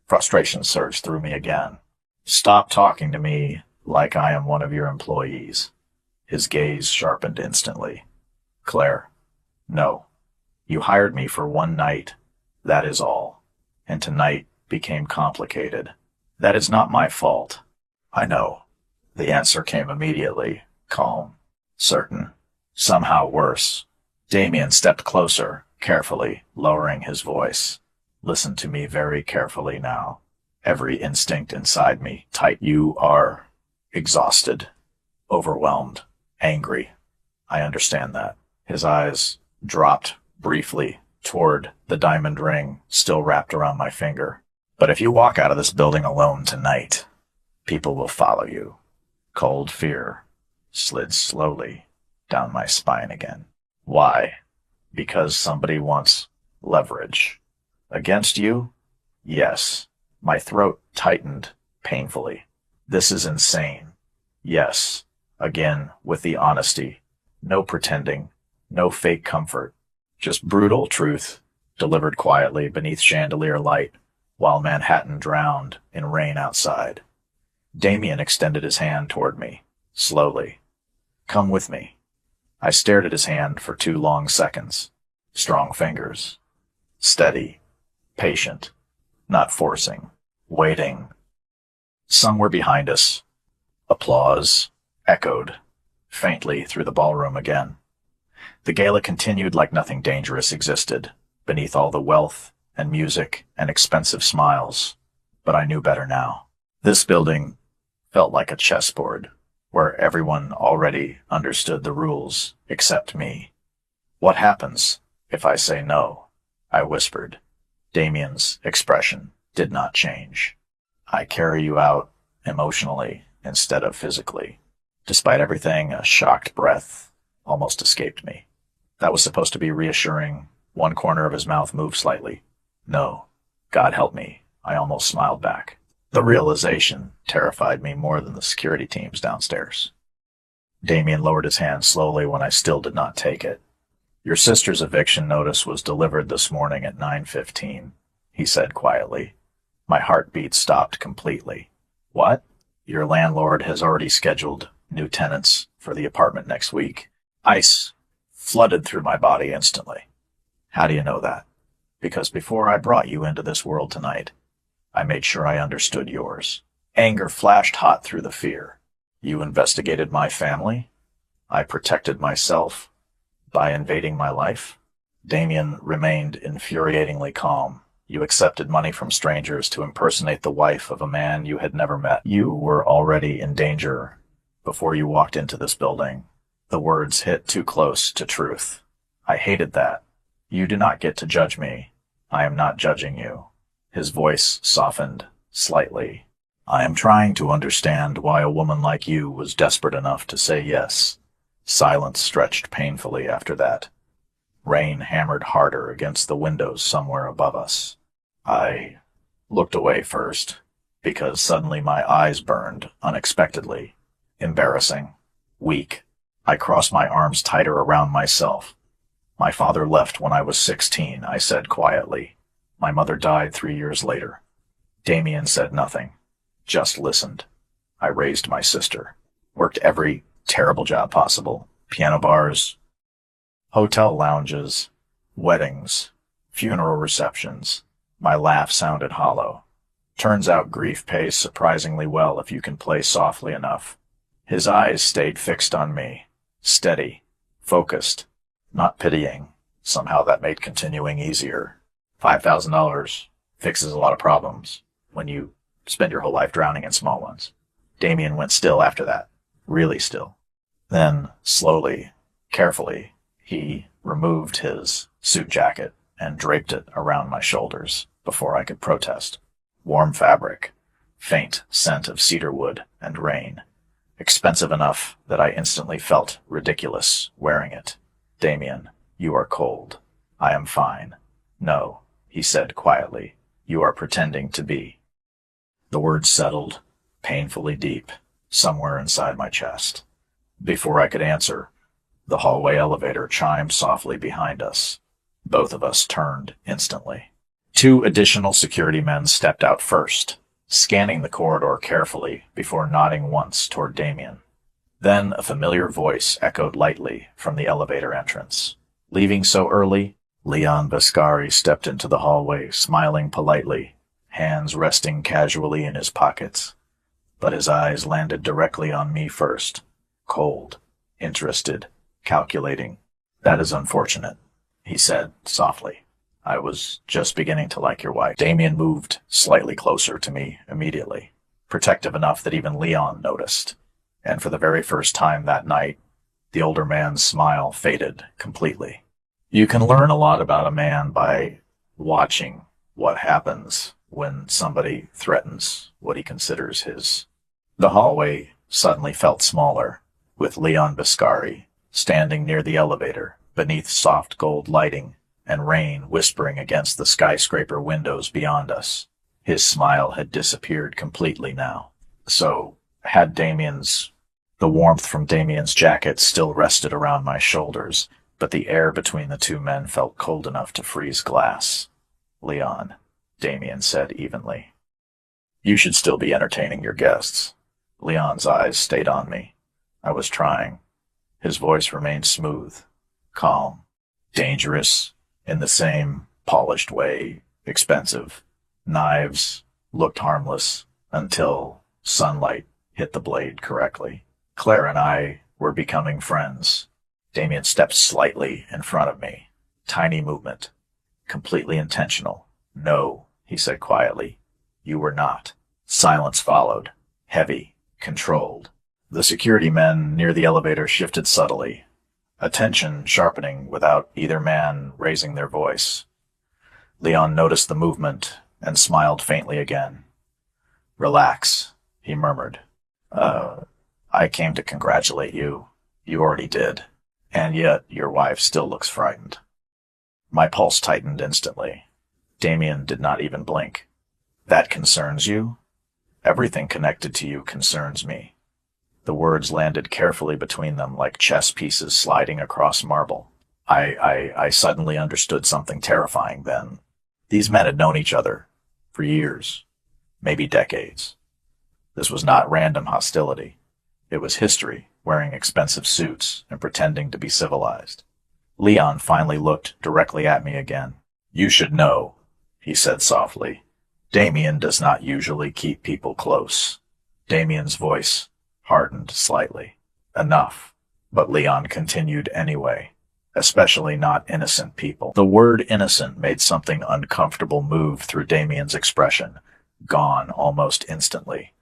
Frustration surged through me again. Stop talking to me like I am one of your employees. His gaze sharpened instantly. Claire, no. You hired me for one night. That is all. And tonight became complicated. That is not my fault. I know. The answer came immediately, calm, certain, somehow worse. Damien stepped closer, carefully, lowering his voice. Listen to me very carefully now. Every instinct inside me tight. You are exhausted, overwhelmed, angry. I understand that. His eyes dropped briefly toward the diamond ring still wrapped around my finger. But if you walk out of this building alone tonight, people will follow you. Cold fear slid slowly down my spine again. Why? Because somebody wants leverage. Against you? Yes. My throat tightened painfully. This is insane. Yes. Again, with the honesty. No pretending. No fake comfort. Just brutal truth, delivered quietly beneath chandelier light, while Manhattan drowned in rain outside. Damien extended his hand toward me, slowly. Come with me. I stared at his hand for 2 long seconds. Strong fingers. Steady. Patient. Not forcing. Waiting. Somewhere behind us, applause echoed faintly through the ballroom again. The gala continued like nothing dangerous existed, beneath all the wealth and music and expensive smiles. But I knew better now. This building felt like a chessboard, where everyone already understood the rules except me. What happens if I say no? I whispered. Damien's expression did not change. I carry you out emotionally instead of physically. Despite everything, a shocked breath almost escaped me. That was supposed to be reassuring. One corner of his mouth moved slightly. No. God help me. I almost smiled back. The realization terrified me more than the security teams downstairs. Damien lowered his hand slowly when I still did not take it. Your sister's eviction notice was delivered this morning at 9:15, he said quietly. My heartbeat stopped completely. What? Your landlord has already scheduled new tenants for the apartment next week. Ice flooded through my body instantly. How do you know that? Because before I brought you into this world tonight, I made sure I understood yours. Anger flashed hot through the fear. You investigated my family. I protected myself by invading my life. Damien remained infuriatingly calm. You accepted money from strangers to impersonate the wife of a man you had never met. You were already in danger before you walked into this building. The words hit too close to truth. I hated that. You do not get to judge me. I am not judging you. His voice softened slightly. I am trying to understand why a woman like you was desperate enough to say yes. Silence stretched painfully after that. Rain hammered harder against the windows somewhere above us. I looked away first, because suddenly my eyes burned unexpectedly. Embarrassing. Weak. I crossed my arms tighter around myself. My father left when I was 16, I said quietly. My mother died 3 years later. Damien said nothing, just listened. I raised my sister, worked every terrible job possible. Piano bars, hotel lounges, weddings, funeral receptions. My laugh sounded hollow. Turns out grief pays surprisingly well if you can play softly enough. His eyes stayed fixed on me, steady, focused, not pitying. Somehow that made continuing easier. $5,000 fixes a lot of problems when you spend your whole life drowning in small ones. Damien went still after that, really still. Then, slowly, carefully, he removed his suit jacket and draped it around my shoulders before I could protest. Warm fabric, faint scent of cedar wood and rain. expensive enough that I instantly felt ridiculous wearing it. Damien, you are cold. I am fine. No, he said quietly. You are pretending to be. The words settled, painfully deep, somewhere inside my chest. Before I could answer, the hallway elevator chimed softly behind us. Both of us turned instantly. 2 additional security men stepped out first, scanning the corridor carefully before nodding once toward Damien. Then a familiar voice echoed lightly from the elevator entrance. Leaving so early? Leon Vascari stepped into the hallway, smiling politely, hands resting casually in his pockets. But his eyes landed directly on me first. Cold, interested, calculating. That is unfortunate, he said softly. I was just beginning to like your wife. Damien moved slightly closer to me immediately, protective enough that even Leon noticed. And for the very first time that night, the older man's smile faded completely. You can learn a lot about a man by watching what happens when somebody threatens what he considers his. The hallway suddenly felt smaller, with Leon Vascari standing near the elevator beneath soft gold lighting and rain whispering against the skyscraper windows beyond us. His smile had disappeared completely now. So, the warmth from Damien's jacket still rested around my shoulders, but the air between the 2 men felt cold enough to freeze glass. Leon, Damien said evenly. You should still be entertaining your guests. Leon's eyes stayed on me. I was trying. His voice remained smooth, calm, dangerous, in the same polished way, expensive. Knives looked harmless until sunlight hit the blade correctly. Claire and I were becoming friends. Damien stepped slightly in front of me. Tiny movement. Completely intentional. No, he said quietly. You were not. Silence followed. Heavy. Controlled. The security men near the elevator shifted subtly, attention sharpening without either man raising their voice. Leon noticed the movement and smiled faintly again. Relax, he murmured. I came to congratulate you. You already did. And yet your wife still looks frightened. My pulse tightened instantly. Damien did not even blink. That concerns you? Everything connected to you concerns me. The words landed carefully between them like chess pieces sliding across marble. I suddenly understood something terrifying then. These men had known each other for years, maybe decades. This was not random hostility. It was history, wearing expensive suits and pretending to be civilized. Leon finally looked directly at me again. You should know, he said softly. Damien does not usually keep people close. Damien's voice hardened slightly. Enough. But Leon continued anyway. Especially not innocent people. The word innocent made something uncomfortable move through Damien's expression. Gone almost instantly.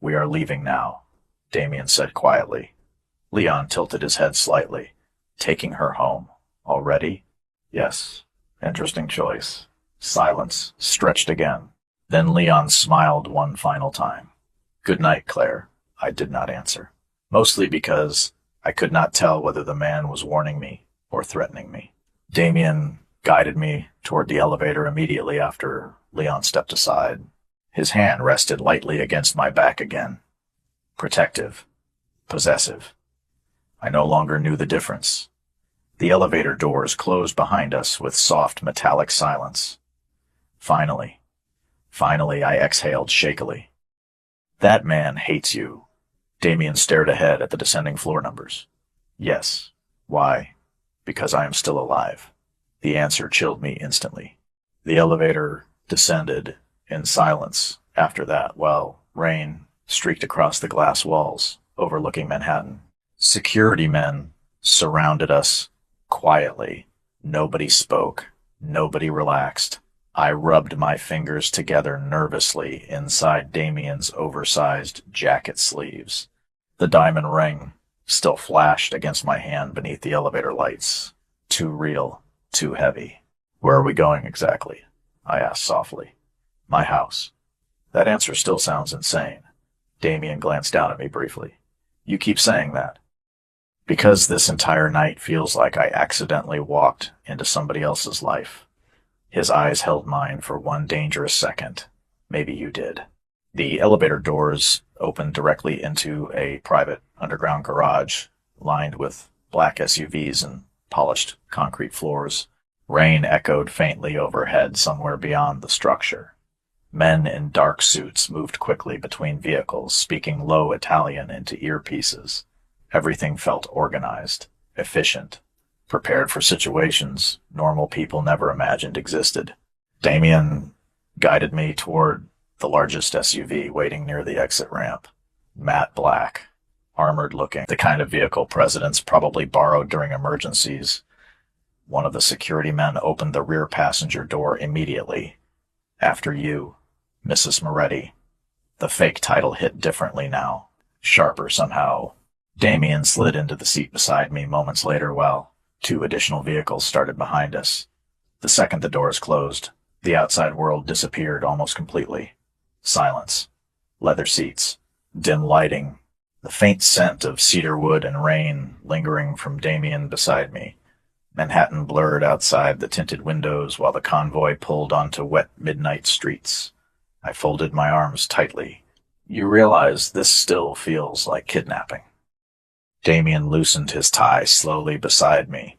We are leaving now, Damien said quietly. Leon tilted his head slightly. Taking her home. Already? Yes. Interesting choice. Silence stretched again. Then Leon smiled one final time. Good night, Claire. I did not answer. Mostly because I could not tell whether the man was warning me or threatening me. Damien guided me toward the elevator immediately after Leon stepped aside. His hand rested lightly against my back again. Protective. Possessive. I no longer knew the difference. The elevator doors closed behind us with soft metallic silence. Finally, I exhaled shakily. That man hates you. Damien stared ahead at the descending floor numbers. Yes. Why? Because I am still alive. The answer chilled me instantly. The elevator descended in silence after that, while rain streaked across the glass walls overlooking Manhattan. Security men surrounded us quietly. Nobody spoke. Nobody relaxed. I rubbed my fingers together nervously inside Damien's oversized jacket sleeves. The diamond ring still flashed against my hand beneath the elevator lights. Too real, too heavy. Where are we going exactly? I asked softly. My house. That answer still sounds insane. Damien glanced down at me briefly. You keep saying that. Because this entire night feels like I accidentally walked into somebody else's life. His eyes held mine for one dangerous second. Maybe you did. The elevator doors opened directly into a private underground garage lined with black SUVs and polished concrete floors. Rain echoed faintly overhead somewhere beyond the structure. Men in dark suits moved quickly between vehicles, speaking low Italian into earpieces. Everything felt organized, efficient, prepared for situations normal people never imagined existed. Damien guided me toward the largest SUV waiting near the exit ramp. Matte black, armored looking, the kind of vehicle presidents probably borrowed during emergencies. One of the security men opened the rear passenger door immediately. After you, Mrs. Moretti. The fake title hit differently now, sharper somehow. Damien slid into the seat beside me moments later while 2 additional vehicles started behind us. The second the doors closed, the outside world disappeared almost completely. Silence. Leather seats. Dim lighting. The faint scent of cedar wood and rain lingering from Damien beside me. Manhattan blurred outside the tinted windows while the convoy pulled onto wet midnight streets. I folded my arms tightly. You realize this still feels like kidnapping. Damien loosened his tie slowly beside me.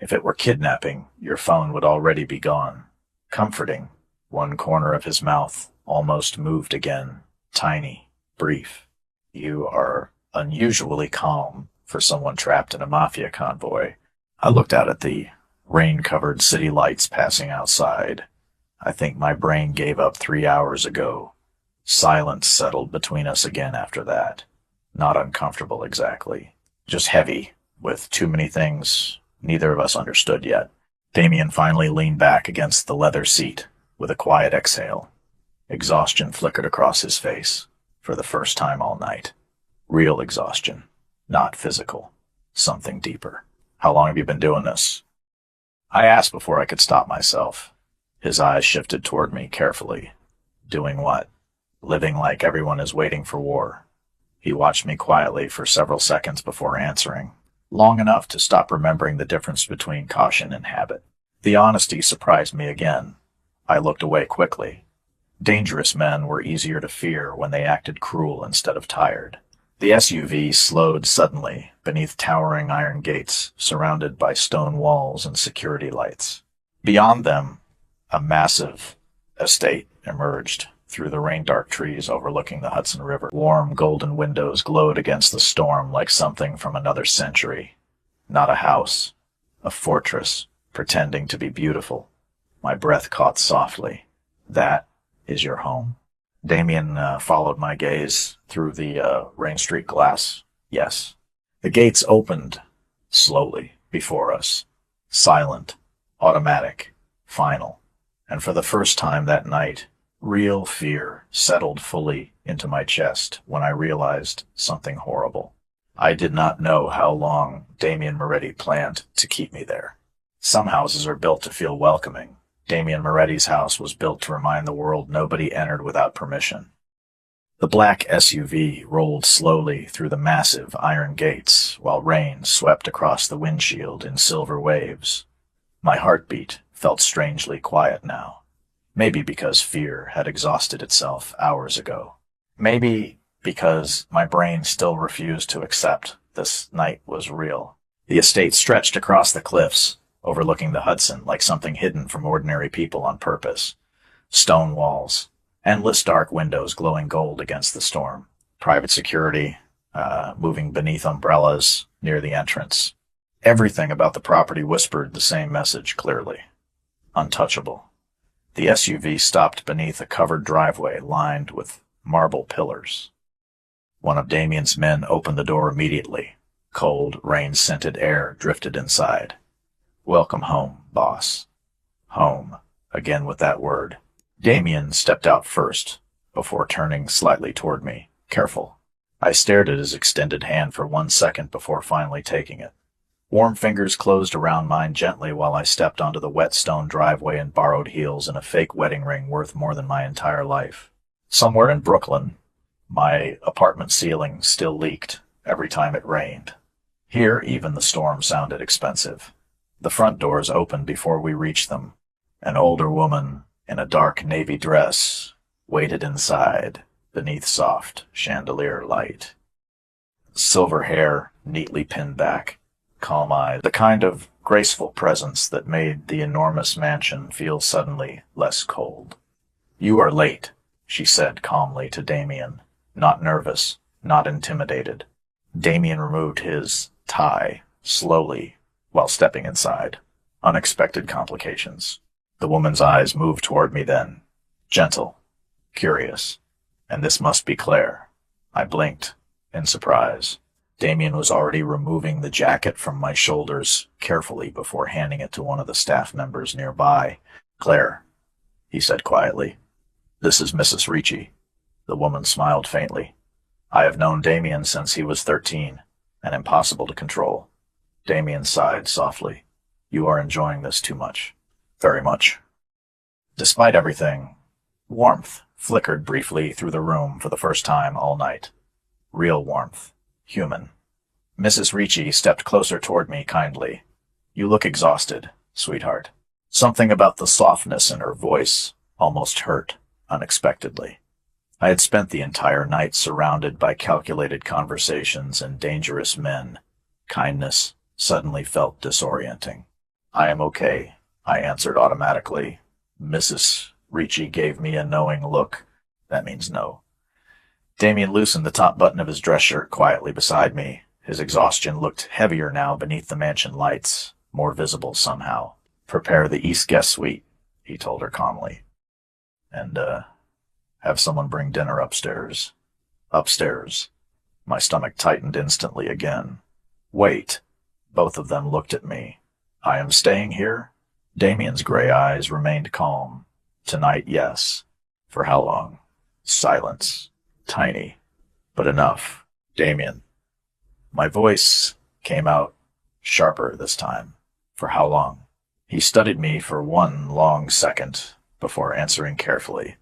If it were kidnapping, your phone would already be gone. Comforting. One corner of his mouth almost moved again. Tiny. Brief. You are unusually calm for someone trapped in a Mafia convoy. I looked out at the rain-covered city lights passing outside. I think my brain gave up 3 hours ago. Silence settled between us again after that. Not uncomfortable exactly. Just heavy, with too many things neither of us understood yet. Damien finally leaned back against the leather seat with a quiet exhale. Exhaustion flickered across his face, for the first time all night. Real exhaustion, not physical. Something deeper. How long have you been doing this? I asked before I could stop myself. His eyes shifted toward me carefully. Doing what? Living like everyone is waiting for war. He watched me quietly for several seconds before answering, long enough to stop remembering the difference between caution and habit. The honesty surprised me again. I looked away quickly. Dangerous men were easier to fear when they acted cruel instead of tired. The SUV slowed suddenly beneath towering iron gates, surrounded by stone walls and security lights. Beyond them, a massive estate emerged through the rain-dark trees overlooking the Hudson River. Warm golden windows glowed against the storm like something from another century. Not a house, a fortress, pretending to be beautiful. My breath caught softly. That is your home. Damien followed my gaze through the rain-streaked glass. Yes. The gates opened slowly before us. Silent, automatic, final. And for the first time that night, real fear settled fully into my chest when I realized something horrible. I did not know how long Damien Moretti planned to keep me there. Some houses are built to feel welcoming. Damien Moretti's house was built to remind the world nobody entered without permission. The black SUV rolled slowly through the massive iron gates while rain swept across the windshield in silver waves. My heartbeat felt strangely quiet now. Maybe because fear had exhausted itself hours ago. Maybe because my brain still refused to accept this night was real. The estate stretched across the cliffs, overlooking the Hudson like something hidden from ordinary people on purpose. Stone walls, endless dark windows glowing gold against the storm. Private security, moving beneath umbrellas near the entrance. Everything about the property whispered the same message clearly. Untouchable. The SUV stopped beneath a covered driveway lined with marble pillars. One of Damien's men opened the door immediately. Cold, rain-scented air drifted inside. Welcome home, boss. Home, again with that word. Damien stepped out first, before turning slightly toward me. Careful. I stared at his extended hand for 1 second before finally taking it. Warm fingers closed around mine gently while I stepped onto the wet stone driveway in borrowed heels and a fake wedding ring worth more than my entire life. Somewhere in Brooklyn, my apartment ceiling still leaked, every time it rained. Here, even the storm sounded expensive. The front doors opened before we reached them. An older woman in a dark navy dress waited inside, beneath soft chandelier light. Silver hair neatly pinned back, calm eyes, the kind of graceful presence that made the enormous mansion feel suddenly less cold. "You are late," she said calmly to Damien, not nervous, not intimidated. Damien removed his tie slowly while stepping inside. Unexpected complications. The woman's eyes moved toward me then, gentle, curious. And this must be Claire. I blinked in surprise. Damien was already removing the jacket from my shoulders carefully before handing it to one of the staff members nearby. "Claire," he said quietly, "this is Mrs. Ricci." The woman smiled faintly. "I have known Damien since he was 13, and impossible to control." Damien sighed softly. "You are enjoying this too much. Very much." Despite everything, warmth flickered briefly through the room for the first time all night. Real warmth. Human. Mrs. Ricci stepped closer toward me kindly. "You look exhausted, sweetheart." Something about the softness in her voice almost hurt, unexpectedly. I had spent the entire night surrounded by calculated conversations and dangerous men. Kindness suddenly felt disorienting. "I am okay," I answered automatically. Mrs. Ricci gave me a knowing look. "That means no." Damien loosened the top button of his dress shirt quietly beside me. His exhaustion looked heavier now beneath the mansion lights, more visible somehow. "Prepare the East guest suite," he told her calmly. "And, have someone bring dinner upstairs." Upstairs. My stomach tightened instantly again. "Wait." Both of them looked at me. "I am staying here?" Damien's gray eyes remained calm. "Tonight, yes." "For how long?" Silence. Tiny. But enough. "Damien." My voice came out sharper this time. "For how long?" He studied me for one long second before answering carefully.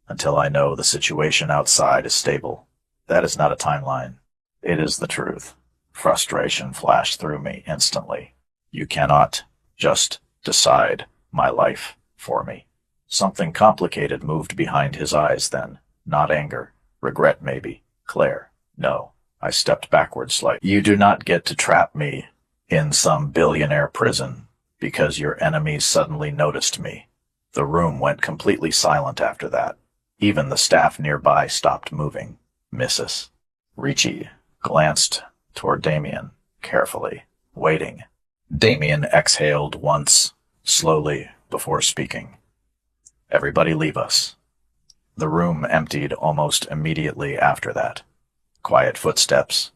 "Until I know the situation outside is stable." That is not a timeline. It is the truth. Frustration flashed through me instantly. "You cannot just decide my life for me." Something complicated moved behind his eyes then. Not anger. Regret, maybe. "Claire." "No." I stepped backward slightly. "You do not get to trap me in some billionaire prison because your enemies suddenly noticed me." The room went completely silent after that. Even the staff nearby stopped moving. Mrs. Ricci glanced toward Damien, carefully, waiting. Damien exhaled once, slowly, before speaking. "Everybody leave us." The room emptied almost immediately after that. Quiet footsteps,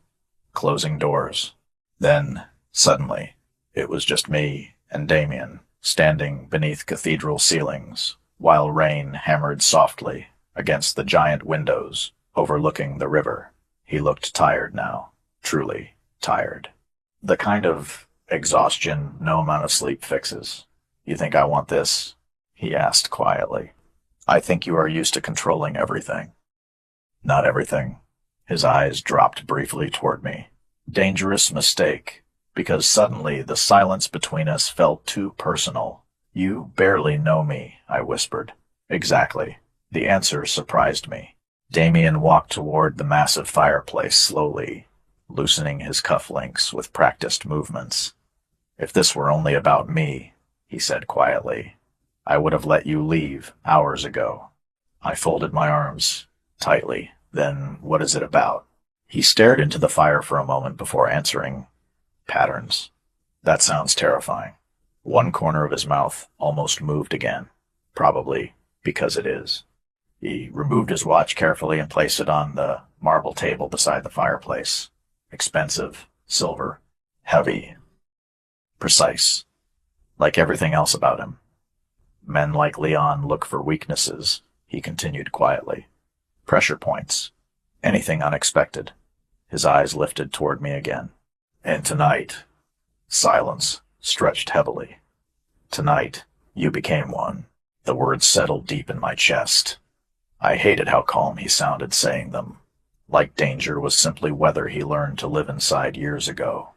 closing doors. Then, suddenly, it was just me and Damien, standing beneath cathedral ceilings, while rain hammered softly against the giant windows overlooking the river. He looked tired now, truly tired. The kind of exhaustion no amount of sleep fixes. "You think I want this?" he asked quietly. "I think you are used to controlling everything." "Not everything." His eyes dropped briefly toward me. Dangerous mistake, because suddenly the silence between us felt too personal. "You barely know me," I whispered. "Exactly." The answer surprised me. Damien walked toward the massive fireplace slowly, loosening his cufflinks with practiced movements. "If this were only about me," he said quietly, "I would have let you leave hours ago." I folded my arms tightly. "Then what is it about?" He stared into the fire for a moment before answering. "Patterns." That sounds terrifying. One corner of his mouth almost moved again. Probably because it is. He removed his watch carefully and placed it on the marble table beside the fireplace. Expensive, silver, heavy, precise, like everything else about him. "Men like Leon look for weaknesses," he continued quietly. "Pressure points. Anything unexpected." His eyes lifted toward me again. "And tonight," silence stretched heavily. "Tonight, you became one." The words settled deep in my chest. I hated how calm he sounded saying them. like danger was simply weather he learned to live inside years ago.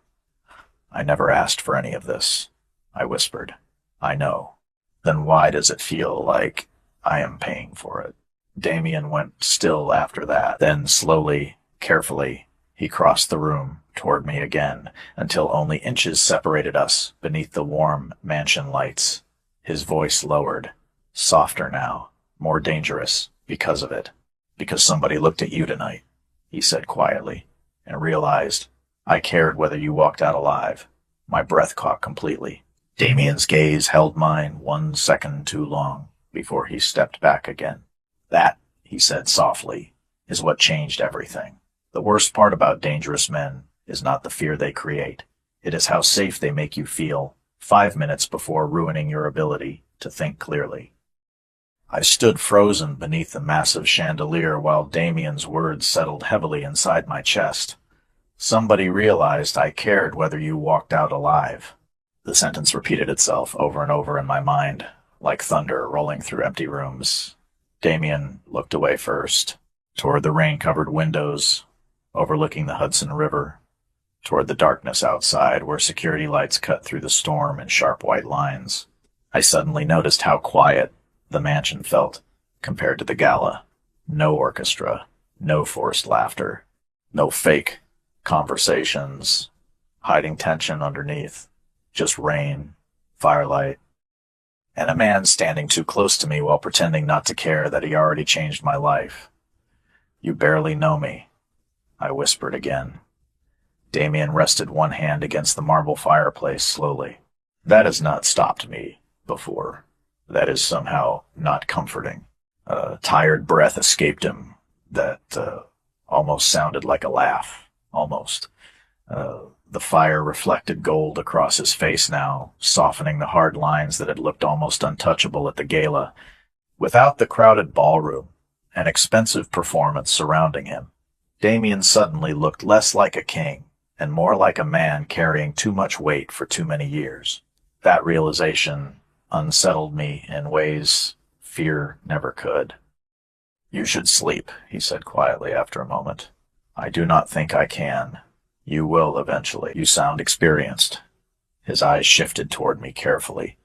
"I never asked for any of this," I whispered. "I know." "Then why does it feel like I am paying for it?" Damien went still after that. Then slowly, carefully, he crossed the room toward me again, until only inches separated us beneath the warm mansion lights. His voice lowered, softer now, more dangerous because of it. "Because somebody looked at you tonight," he said quietly, "and realized I cared whether you walked out alive." My breath caught completely. Damien's gaze held mine 1 second too long before he stepped back again. "That," he said softly, "is what changed everything. The worst part about dangerous men is not the fear they create. It is how safe they make you feel 5 minutes before ruining your ability to think clearly." I stood frozen beneath the massive chandelier while Damien's words settled heavily inside my chest. "Somebody realized I cared whether you walked out alive." The sentence repeated itself over and over in my mind, like thunder rolling through empty rooms. Damien looked away first, toward the rain-covered windows, overlooking the Hudson River, toward the darkness outside where security lights cut through the storm in sharp white lines. I suddenly noticed how quiet the mansion felt compared to the gala. No orchestra, no forced laughter, no fake conversations hiding tension underneath. Just rain, firelight, and a man standing too close to me while pretending not to care that he already changed my life. "You barely know me," I whispered again. Damien rested one hand against the marble fireplace slowly. "That has not stopped me before. That is somehow not comforting." A tired breath escaped him that almost sounded like a laugh. Almost. The fire reflected gold across his face now, softening the hard lines that had looked almost untouchable at the gala. Without the crowded ballroom and expensive performance surrounding him, Damien suddenly looked less like a king and more like a man carrying too much weight for too many years. That realization unsettled me in ways fear never could. "You should sleep," he said quietly after a moment. "I do not think I can. You will eventually. You sound experienced." His eyes shifted toward me carefully.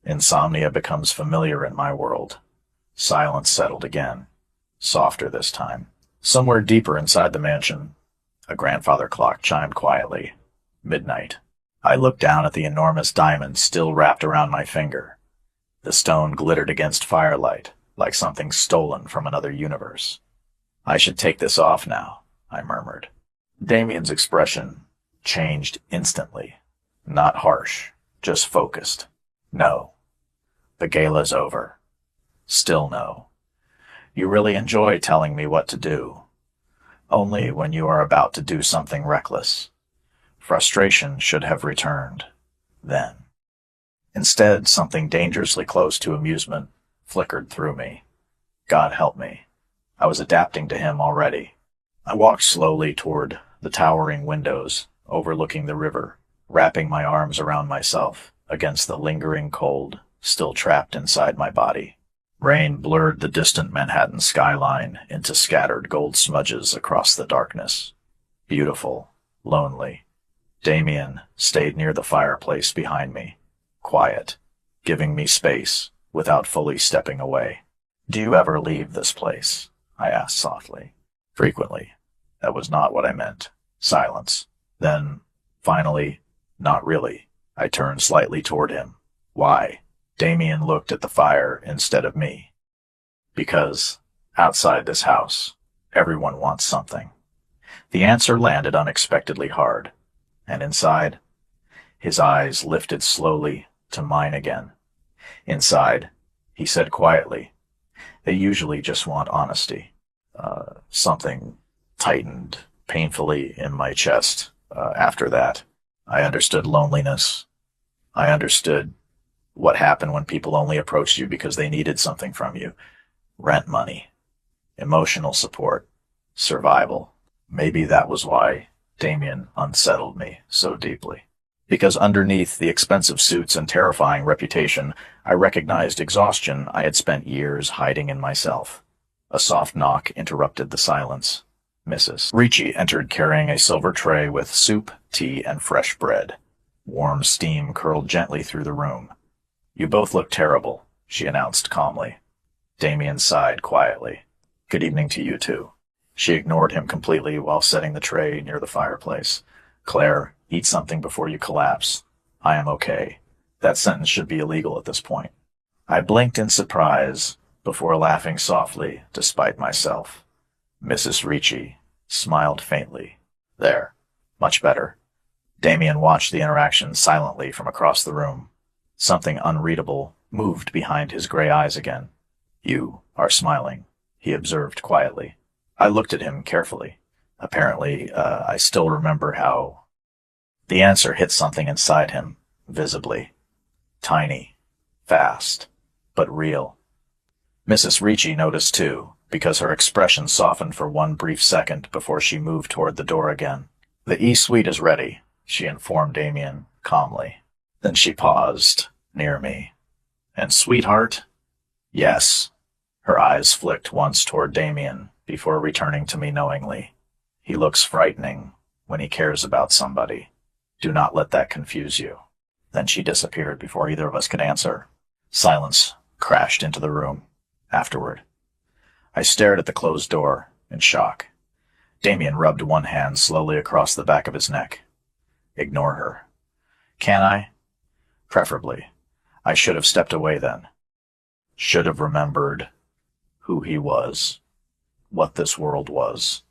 "Insomnia becomes familiar in my world." Silence settled again, softer this time. Somewhere deeper inside the mansion, a grandfather clock chimed quietly. Midnight. I looked down at the enormous diamond still wrapped around my finger. The stone glittered against firelight, like something stolen from another universe. "I should take this off now," I murmured. Damien's expression changed instantly. Not harsh, just focused. "No. The gala's over." "Still no. You really enjoy telling me what to do. Only when you are about to do something reckless. Frustration should have returned then. Instead, something dangerously close to amusement flickered through me. God help me. I was adapting to him already. I walked slowly toward the towering windows overlooking the river, wrapping my arms around myself against the lingering cold still trapped inside my body. Rain blurred the distant Manhattan skyline into scattered gold smudges across the darkness. Beautiful, lonely. Damien stayed near the fireplace behind me, quiet, giving me space without fully stepping away. "Do you ever leave this place?" I asked softly. "Frequently." That was not what I meant. Silence. Then, finally, "Not really." I turned slightly toward him. "Why?" Damien looked at the fire instead of me. "Because, outside this house, everyone wants something." The answer landed unexpectedly hard. And inside, his eyes lifted slowly to mine again. "Inside," he said quietly, "they usually just want honesty." Something tightened painfully in my chest. After that, I understood loneliness. I understood what happened when people only approached you because they needed something from you. Rent money, emotional support, survival. Maybe that was why Damien unsettled me so deeply. Because underneath the expensive suits and terrifying reputation, I recognized exhaustion I had spent years hiding in myself. A soft knock interrupted the silence. Mrs. Ricci entered carrying a silver tray with soup, tea, and fresh bread. Warm steam curled gently through the room. "You both look terrible," she announced calmly. Damien sighed quietly. "Good evening to you, too." She ignored him completely while setting the tray near the fireplace. "Claire, eat something before you collapse. I am okay." That sentence should be illegal at this point. I blinked in surprise before laughing softly, despite myself. Mrs. Ricci smiled faintly. "There. Much better." Damien watched the interaction silently from across the room. Something unreadable moved behind his gray eyes again. "You are smiling," he observed quietly. I looked at him carefully. Apparently, I still remember how the answer hit something inside him, visibly. Tiny, fast, but real. Mrs. Ricci noticed too, because her expression softened for one brief second before she moved toward the door again. "The E-suite is ready," she informed Damien calmly. Then she paused, near me. "And sweetheart?" "Yes." Her eyes flicked once toward Damien, before returning to me knowingly. "He looks frightening when he cares about somebody. Do not let that confuse you." Then she disappeared before either of us could answer. Silence crashed into the room. Afterward, I stared at the closed door, in shock. Damien rubbed one hand slowly across the back of his neck. "Ignore her." "Can I?" "Preferably. I should have stepped away then. Should have remembered who he was, what this world was.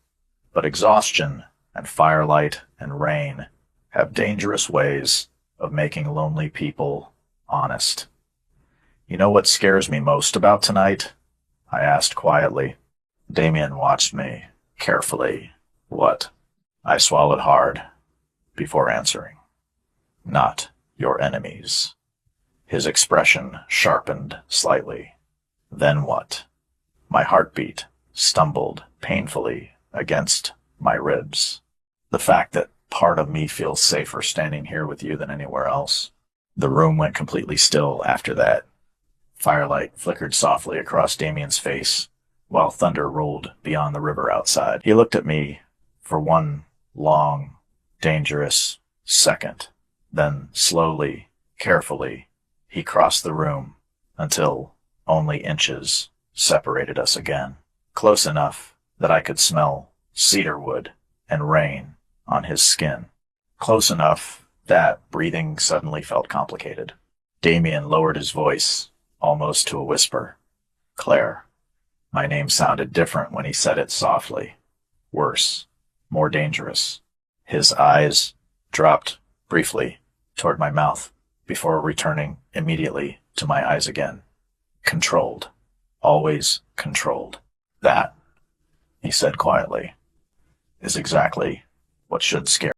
But exhaustion and firelight and rain have dangerous ways of making lonely people honest. You know what scares me most about tonight?" I asked quietly. Damien watched me carefully. "What?" I swallowed hard before answering. "Not your enemies." His expression sharpened slightly. "Then what?" My heartbeat stumbled painfully against my ribs. "The fact that part of me feels safer standing here with you than anywhere else." The room went completely still after that. Firelight flickered softly across Damien's face, while thunder rolled beyond the river outside. He looked at me for one long, dangerous second. Then, slowly, carefully, he crossed the room until only inches separated us again. Close enough that I could smell cedarwood and rain on his skin. Close enough that breathing suddenly felt complicated. Damien lowered his voice, almost to a whisper. "Claire." My name sounded different when he said it softly. Worse, more dangerous. His eyes dropped briefly toward my mouth before returning immediately to my eyes again. Controlled. Always controlled. "That," he said quietly, "is exactly what should scare